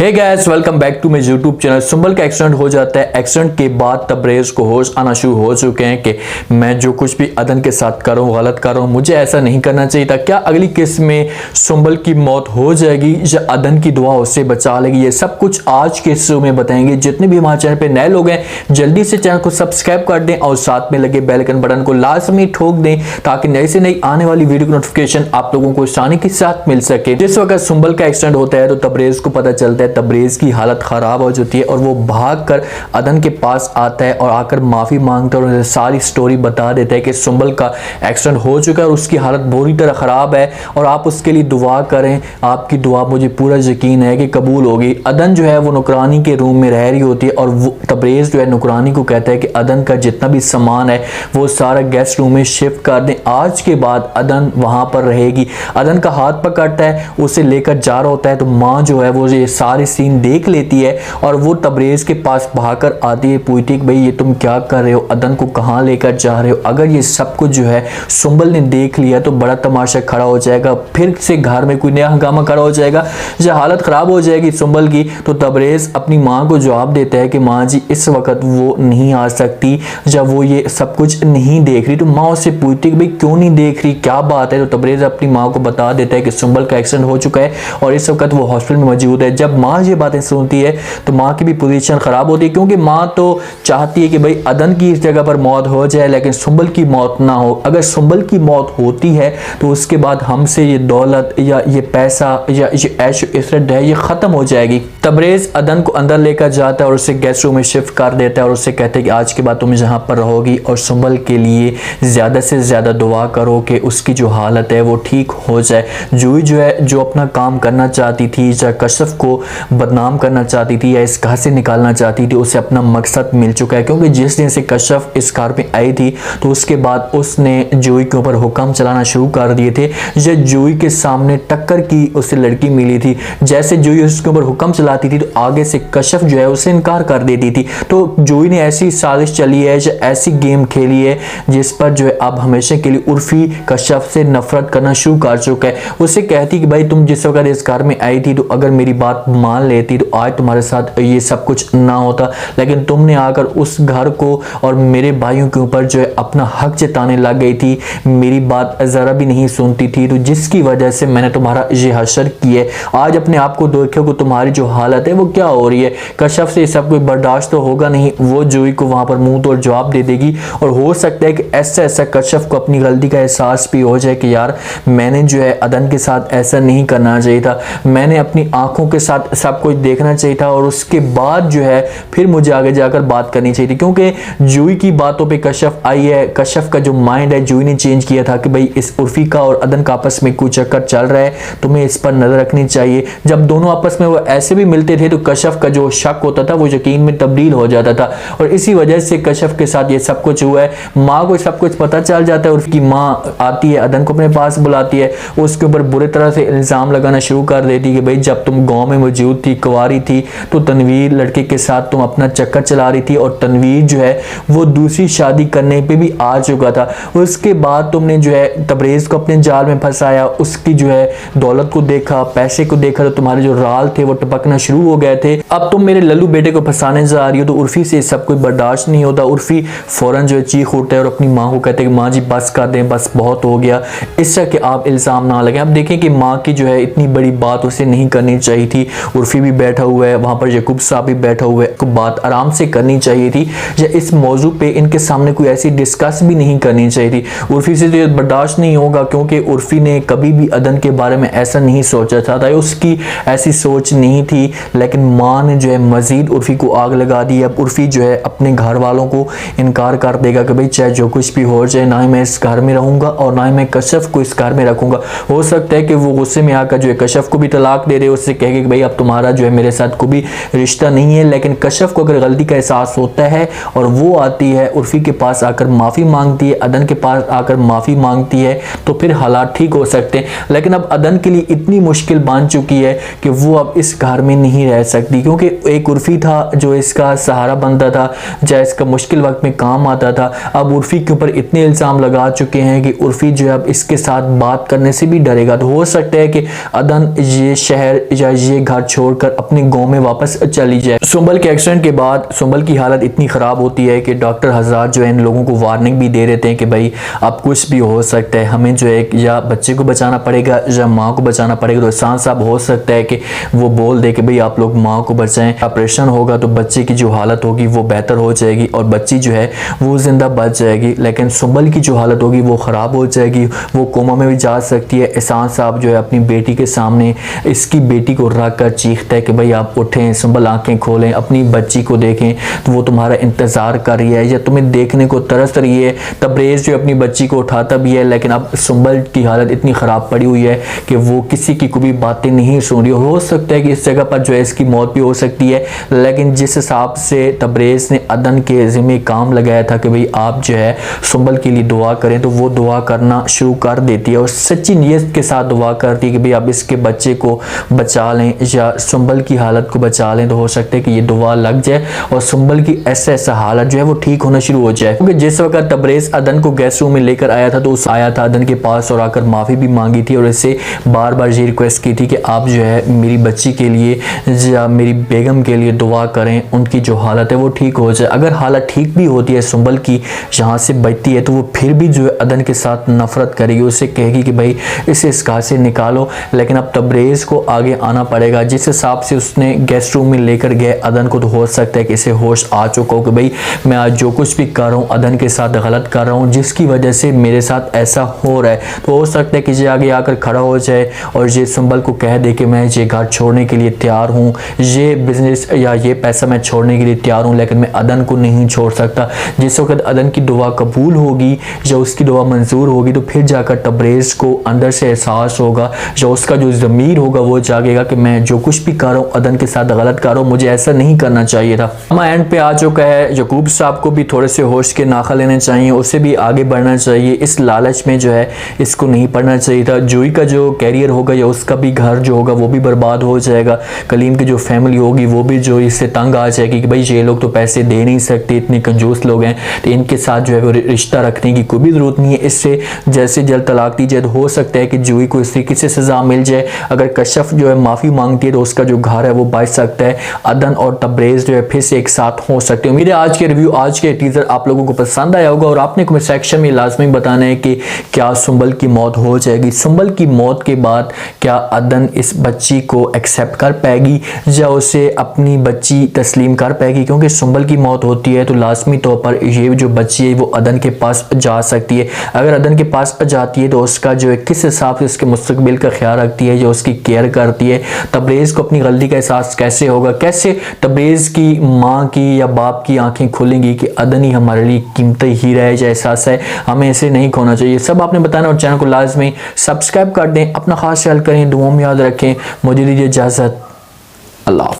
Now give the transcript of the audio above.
Hey guys, welcome back to my YouTube channel. Sumbal का accident हो जाता है। एक्सीडेंट के बाद तबरेज़ को होश आना शुरू हो चुके हैं कि मैं जो कुछ भी अदन के साथ कर रहा हूँ गलत कर रहा हूँ, मुझे ऐसा नहीं करना चाहिए था। क्या अगली केस में सुंबल की मौत हो जाएगी या अदन की दुआ उससे बचा लेगी? ये सब कुछ आज के शो में बताएंगे। जितने भी हमारे चैनल पर नए लोग हैं जल्दी से चैनल को सब्सक्राइब कर दें और साथ में लगे बेल आइकन बटन को लाजमी ठोक दें ताकि नई से नई आने वाली वीडियो की नोटिफिकेशन आप लोगों को आसानी के साथ मिल सके। जिस वक्त सुंबल का एक्सीडेंट होता है तो तबरेज़ को पता चलता है, तबरेज़ की हालत ख़राब हो जाती है और वो भागकर अदन के पास आता है और आकर माफ़ी मांगता है और उसे सारी स्टोरी बता देता है कि सुंबल का एक्सीडेंट हो चुका है और उसकी हालत बुरी तरह ख़राब है और आप उसके लिए दुआ करें। आपकी दुआ मुझे पूरा यकीन है कि कबूल होगी। अदन जो है वो नुकरानी के रूम में रह रही होती है और वो तबरेज़ जो है नुकरानी को कहता है कि अदन का जितना भी सामान है वो सारा गेस्ट रूम में शिफ्ट कर दें। आज के बाद अदन वहाँ पर रहेगी। अदन का हाथ पकड़ता है, उसे लेकर जा रहा होता है तो माँ जो है वो ये सारे सीन देख लेती है और वो तबरेज़ के पास भागकर आती है, पूछती है कि भाई ये तुम क्या कर रहे हो, अदन को कहाँ लेकर जा रहे हो? अगर ये सब कुछ जो है सुंबल ने देख लिया तो बड़ा तमाशा खड़ा हो जाएगा, फिर से घर में कोई नया हंगामा खड़ा हो जाएगा, जब हालत ख़राब हो जाएगी सुंबल की। तो तबरेज़ अपनी माँ को जवाब देता है कि माँ जी इस वक्त वो नहीं आ सकती जब वो ये सब कुछ नहीं देख रही। तो माँ उससे पूछती है कि भाई क्यों नहीं देख रही, क्या बात है? तो तबरेज़ अपनी माँ को बता देता है कि सुंबल का एक्सीडेंट हो चुका है और इस वक्त वो हॉस्पिटल में मौजूद है। जब माँ ये बातें सुनती है तो माँ की भी पोजीशन ख़राब होती है, क्योंकि माँ तो चाहती है कि भाई अदन की इस जगह पर मौत हो जाए लेकिन सुंबल की मौत ना हो। अगर सुंबल की मौत होती है तो उसके बाद हमसे ये दौलत या ये पैसा या ये ऐश इशरत है ये ख़त्म हो जाएगी। तबरेज़ अदन को अंदर लेकर जाता है और उसे गेस्ट रूम में शिफ्ट कर देता है और उससे कहते हैं कि आज के बाद तुम यहाँ पर रहोगी और सुंबल के लिए ज़्यादा से ज़्यादा दुआ करो कि उसकी जो हालत है वो ठीक हो जाए। जूही जो है जो अपना काम करना चाहती थी या कशफ को बदनाम करना चाहती थी या इस घर से निकालना चाहती थी, उसे अपना मकसद मिल चुका है। क्योंकि जिस दिन से कशफ इस घर में आई थी तो उसके बाद उसने जूही के ऊपर हुक्म चलाना शुरू कर दिए थे। जब जूही के सामने टक्कर की उसे लड़की मिली थी, जैसे जूही उसके ऊपर हुक्म चलाती थी तो आगे से कशफ जो है उसे इनकार कर देती थी। तो जूही ने ऐसी साजिश चली है, ऐसी गेम खेली है जिस पर जो है अब हमेशा के लिए उर्फी कशफ से नफरत करना शुरू कर चुका है। उसे कहती कि भाई तुम जिस वक्त इस घर में आई थी तो अगर मेरी बात मान लेती तो आज तुम्हारे साथ ये सब कुछ ना होता, लेकिन तुमने आकर उस घर को और मेरे भाइयों के ऊपर जो है अपना हक जताने लग गई थी, मेरी बात ज़रा भी नहीं सुनती थी, तो जिसकी वजह से मैंने तुम्हारा ये हशर किया। आज अपने आप को देखो कि तुम्हारी जो हालत है वो क्या हो रही है। कशफ से सब कुछ बर्दाश्त तो होगा नहीं, वो जूही को वहाँ पर मुंह तोड़ जवाब दे देगी और हो सकता है कि ऐसा ऐसा कशफ को अपनी गलती का एहसास भी हो जाए कि यार मैंने जो है अदन के साथ ऐसा नहीं करना चाहिए था, मैंने अपनी आंखों के साथ सब कुछ देखना चाहिए था और उसके बाद जो है फिर मुझे आगे जाकर बात करनी चाहिए थी। क्योंकि जूही की बातों पे कशफ आई है, कशफ का जो माइंड है जूही ने चेंज किया था कि भाई इस उर्फी का और अदन का आपस में कुछ चक्कर चल रहा है, तुम्हें इस पर नजर रखनी चाहिए। जब दोनों आपस में वो ऐसे भी मिलते थे तो कशफ का जो शक होता था वो यकीन में तब्दील हो जाता था और इसी वजह से कशफ के साथ ये सब कुछ हुआ है। माँ को सब कुछ पता चल जाता है, उर्फी की माँ आती है, अदन को अपने पास बुलाती है, उसके ऊपर बुरे तरह से इल्ज़ाम लगाना शुरू कर देती है कि भाई जब तुम गाँव में मौजूद थी, कुंवारी थी, तो तनवीर लड़के के साथ तुम अपना चक्कर चला रही थी और तनवीर जो है वो दूसरी शादी करने पे भी आ चुका था। उसके बाद तुमने जो है तबरेज़ को अपने जाल में फंसाया, उसकी जो है दौलत को देखा, पैसे को देखा तो तुम्हारे जो राल थे वो टपकना शुरू हो गए थे। अब तुम मेरे लल्लू बेटे को फंसाने जा रही हो। तो उर्फी से सब कुछ बर्दाश्त नहीं होता। उर्फी फौरन जो है चीख उठता है और अपनी माँ को कहते हैं कि माँ जी बस कर दें, बस बहुत हो गया, इस तरह के आप इल्ज़ाम ना लगाएं। अब देखें कि माँ की जो है इतनी बड़ी बात उसे नहीं करनी चाहिए थी। उर्फी भी बैठा हुआ है वहाँ पर, यकूब साहब भी बैठा हुआ है, को बात आराम से करनी चाहिए थी या इस मौजू पे इनके सामने कोई ऐसी डिस्कस भी नहीं करनी चाहिए थी। उर्फी से तो बर्दाश्त नहीं होगा क्योंकि उर्फी ने कभी भी अदन के बारे में ऐसा नहीं सोचा था, उसकी ऐसी सोच नहीं थी, लेकिन माँ ने जो है मजीद उर्फी को आग लगा दी। अब उर्फी जो है अपने घर वालों को इनकार कर देगा कि भाई चाहे जो कुछ भी हो जाए, ना ही मैं इस घर में रहूँगा और ना ही मैं कशफ को इस घर में रखूँगा। हो सकता है कि वो गुस्से में आकर जो है कशफ को भी तलाक दे दे, उससे कहेगा कि भाई अब तुम्हारा जो है मेरे साथ कोई भी रिश्ता नहीं है। लेकिन कशफ को अगर गलती का एहसास होता है और वो आती है उर्फी के पास आकर माफ़ी मांगती है, अदन के पास आकर माफ़ी मांगती है, तो फिर हालात ठीक हो सकते हैं। लेकिन अब अदन के लिए इतनी मुश्किल बन चुकी है कि वो अब इस घर में नहीं रह सकती, क्योंकि एक उर्फी था जो इसका सहारा बनता था, चाहे इसका मुश्किल वक्त में काम आता था। अब उर्फी के ऊपर इतने इल्ज़ाम लगा चुके हैं कि उर्फी जो है अब इसके साथ बात करने से भी डरेगा। तो हो सकता है कि अदन ये शहर या ये घर छोड़कर अपने गांव में वापस चली जाए। सुंबल के एक्सीडेंट के बाद सुंबल की हालत इतनी ख़राब होती है कि डॉक्टर हज़ार जो है इन लोगों को वार्निंग भी दे देते हैं कि भाई अब कुछ भी हो सकता है, हमें जो है या बच्चे को बचाना पड़ेगा या माँ को बचाना पड़ेगा। तो एहसान साहब हो सकता है कि वो बोल दे कि भाई आप लोग माँ को बचाएं, ऑपरेशन होगा तो बच्चे की जो हालत होगी वो बेहतर हो जाएगी और बच्ची जो है वो जिंदा बच जाएगी। लेकिन सुंबल की जो हालत होगी वो ख़राब हो जाएगी, वो कोमा में भी जा सकती है। एहसान साहब जो है अपनी बेटी के सामने इसकी बेटी को रख कर चीखता है कि भाई आप उठें, सुंबल आंखें खोलें, अपनी बच्ची को देखें, तो वो तुम्हारा इंतज़ार कर रही है या तुम्हें देखने को तरस रही है। तबरेज़ जो अपनी बच्ची को उठाता भी है, लेकिन अब सुंबल की हालत इतनी ख़राब पड़ी हुई है कि वो किसी की कोई बातें नहीं सुन रही। हो सकता है कि इस जगह पर जो है इसकी मौत भी हो सकती है, लेकिन जिस हिसाब से तबरेज़ ने अदन के ज़िम्मे काम लगाया था कि भाई आप जो है सुंबल के लिए दुआ करें, तो वो दुआ करना शुरू कर देती है और सच्ची नीयत के साथ दुआ करती है कि भाई आप इसके बच्चे को बचा लें या सुंबल की हालत को बचा लें। तो हो सकता है कि ये दुआ लग जाए और सुंबल की ऐसा हालत जो है वो ठीक होना शुरू हो जाए। क्योंकि जिस वक्त तबरेज़ अदन को गेस्ट रूम में लेकर आया था तो उस आया था अदन के पास और आकर माफ़ी भी मांगी थी और इससे बार बार ये रिक्वेस्ट की थी कि आप जो है मेरी बच्ची के लिए या मेरी बेगम के लिए दुआ करें, उनकी जो हालत है वो ठीक हो जाए। अगर हालत ठीक भी होती है, सुंबल की यहाँ से बचती है, तो वो फिर भी जो है अदन के साथ नफरत करेगी, उससे कहेगी कि भाई इसे इस घर से निकालो। लेकिन अब तबरेज़ को आगे आना पड़ेगा। जिस हिसाब से उसने गेस्ट रूम में लेकर गए अदन को, तो हो सकता है कि इसे होश आ चुका हो कि भाई मैं आज जो कुछ भी कर रहा हूँ अदन के साथ गलत कर रहा हूँ, जिसकी वजह से मेरे साथ ऐसा हो रहा है। तो हो सकता है कि ये आगे आकर खड़ा हो जाए और ये सुंबल को कह दे कि मैं ये घर छोड़ने के लिए तैयार हूँ, ये बिजनेस या ये पैसा मैं छोड़ने के लिए तैयार हूँ, लेकिन मैं अदन को नहीं छोड़ सकता। जिस वक्त अदन की दुआ कबूल होगी या उसकी दुआ मंजूर होगी, तो फिर जाकर तबरेज़ को अंदर से एहसास होगा या उसका जो ज़मीर होगा वो जागेगा कि मैं जो कुछ भी कर रहा हूँ अदन के साथ गलत कर रहा हूँ, मुझे ऐसा नहीं करना चाहिए था। हम एंड पे आ चुका है। यकूब साहब को भी थोड़े से होश के नाखा लेने चाहिए, उसे भी आगे बढ़ना चाहिए। इस लालच में जो है इसको नहीं पढ़ना चाहिए था। जूही का जो कैरियर होगा या उसका भी घर जो होगा वो भी बर्बाद हो जाएगा। कलीम की जो फैमिली होगी वो भी जो इससे तंग आ जाएगी कि भाई ये लोग तो पैसे दे नहीं सकते, इतने कंजूस लोग हैं, तो इनके साथ जो है वो रिश्ता रखने की कोई भी ज़रूरत नहीं है। इससे जैसे जल्द तलाक दी जाए तो हो सकता है कि जूही को इस तरीके से सज़ा मिल जाए। अगर कश्यप जो है माफ़ी मांगती है तो उसका जो घर है वो बच सकता है। अदन और तबरेज़ जो है फिर से एक साथ हो सकते हैं। उम्मीद है आज के रिव्यू, आज के टीज़र आप लोगों को पसंद आया होगा और आपने कमेंट सेक्शन में लाजमी बताना है कि क्या सुंबल की मौत हो जाएगी। सुंबल की मौत के बाद क्या अदन इस बच्ची को एक्सेप्ट कर पाएगी या उसे अपनी बच्ची तस्लीम कर पाएगी? क्योंकि सुंबल की मौत होती है तो लाजमी तौर पर ये जो बच्ची है वो अदन के पास जा सकती है। अगर अदन के पास जाती है तो उसका जो है किस हिसाब से उसके मुस्तकबिल का ख्याल रखती है या उसकी केयर करती है। तबरेज़ को अपनी गलती का एहसास कैसे होगा, कैसे तबरेज़ की माँ की या बाप की आंखें खुलेंगी कि अदन ही हमारे लिए कीमती हीरा है, जो एहसास है हमें इसे नहीं खोना चाहिए। सब आपने बताना और चैनल को लाजमी सब्सक्राइब कर दें। अपना खास ख्याल करें, दुआओं में याद रखें। मुझे दीजिए इजाज़त। अल्लाह।